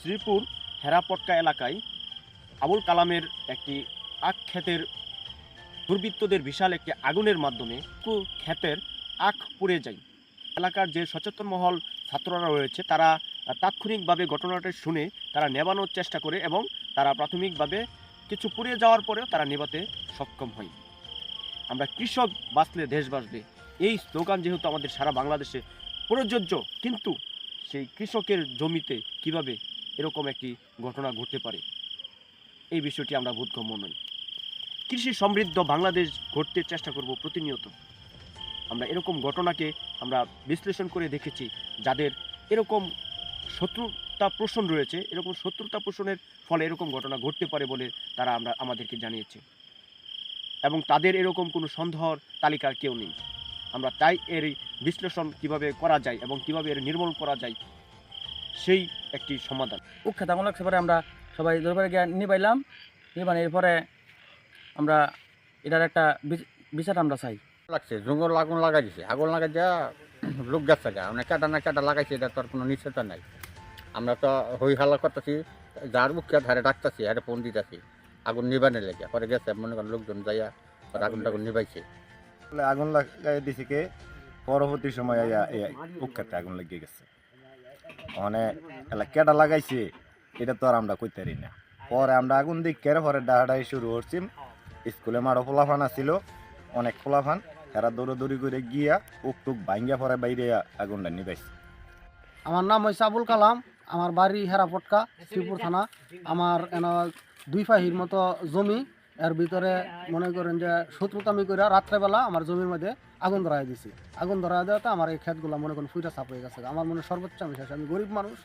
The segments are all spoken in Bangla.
শ্রীপুর হেরাপটকা এলাকায় আবুল কালামের একটি আখ ক্ষেতের দুর্বৃত্তদের বিশাল একটি আগুনের মাধ্যমে ক্ষেতের আখ পুড়ে যায়। এলাকার যে সচেতন মহল ছাত্ররা রয়েছে তারা তাৎক্ষণিকভাবে ঘটনাটা শুনে তারা নেভানোর চেষ্টা করে এবং তারা প্রাথমিকভাবে কিছু পুড়ে যাওয়ার পরেও তারা নেভাতে সক্ষম হয়। আমরা কৃষক বাঁচলে দেশ বাঁচবে, এই স্লোগান যেহেতু আমাদের সারা বাংলাদেশে প্রযোজ্য, কিন্তু সেই কৃষকের জমিতে কিভাবে এরকম একটি ঘটনা ঘটতে পারে এই বিষয়টি আমরা বোধগম্য নই। কৃষি সমৃদ্ধ বাংলাদেশ গড়তে চেষ্টা করব প্রতিনিয়ত। আমরা এরকম ঘটনাকে আমরা বিশ্লেষণ করে দেখেছি, যাদের এরকম শত্রুতা পোষণ রয়েছে, এরকম শত্রুতা পোষণের ফলে এরকম ঘটনা ঘটতে পারে বলে তারা আমাদেরকে জানিয়েছে, এবং তাদের এরকম কোনো সন্দেহর তালিকার কেউ নেই। আমরা তাই এর বিশ্লেষণ কিভাবে করা যায় এবং কিভাবে এর নির্মূল করা যায় সেই একটি সমাধান। উৎখাত আমল লাগছে পরে আমরা সবাই দরবারে গিয়ে নিবাইলাম। নিবানোর পরে আমরা এটার একটা বিচার আমরা চাই। লাগছে জঙ্গল আগুন লাগাই দিছে, আগুন লাগাই দেওয়া লোক গেছে গা মানে কেটা না কেটা লাগাইছে, এটা তো আর কোনো নিশ্চয়তা নাই। আমরা তো হই হাল্লা করতেছি, যার মুখে ধারে ডাকতেছি, হারে ফোন দিতেছি আগুন নিবানে লেগে, পরে গেছে মনে করেন লোকজন যাইয়া পরে আগুন টাগুন নিবাইছে। আগুন লাগাই দিছে কে পরবর্তী সময় উৎখাতে আগুন লেগে গেছে। মানে কেটা লাগাইছে এটা তো আর আমরা কইতে পারি না। পরে আমরা আগুন দেখে পরে ডাহাডাহি শুরু করছি। স্কুলে মারো ফোলাফান আছিল, অনেক ফোলাফান, এরা দৌড়াদৌড়ি করে গিয়া উক ভাঙ্গিয়া পরে বাইরে আগুনটা নিবাইছে। আমার নাম হয়েছে আবুল কালাম, আমার বাড়ি হেরাপটকা, শ্রীপুর থানা। আমার এন 2 ফাহির মতো জমি, এর ভিতরে মনে করেন যে শত্রুতামি করে রাত্রেবেলা আমার জমির মধ্যে আগুন ধরাই দিছি। আগুন ধরাই দেওয়াতে আমার এই ক্ষেতগুলো মনে করেন ফুইটা সাপ হয়ে গেছে। আমার মনে সর্বোচ্চ আমি শেষ, আমি গরিব মানুষ,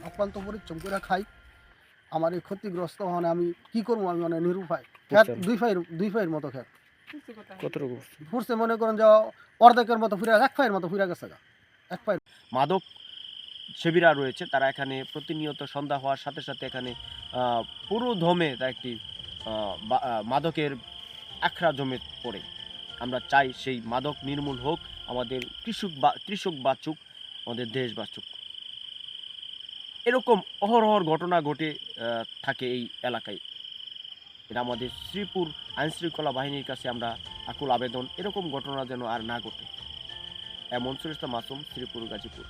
অক্লান্ত পরিশ্রম করে খাই। আমার এই ক্ষতিগ্রস্ত মানে আমি কি করবো, আমি মানে নিরুপায়। ক্ষেত 2 ফাহির মতো ক্ষেত কতটুকু ফুরছে মনে করেন যে অর্ধেকের মতো ফুরে, 1 ফাহির মতো ফুরে গেছে। 1 ফাহির মাদক সেবীরা রয়েছে, তারা এখানে প্রতিনিয়ত সন্ধ্যা হওয়ার সাথে সাথে এখানে পুরো ধমে তা একটি মাদকের আখড়া জমে পড়ে। আমরা চাই সেই মাদক নির্মূল হোক, আমাদের কৃষক বাঁচুক, আমাদের দেশ বাঁচুক। এরকম অহরহর ঘটনা ঘটে থাকে এই এলাকায়। এটা আমাদের শ্রীপুর আইনশৃঙ্খলা বাহিনীর কাছে আমরা আকুল আবেদন, এরকম ঘটনা যেন আর না ঘটে। মনসুর ইসলাম মাসুম, শ্রীপুর, গাজীপুর।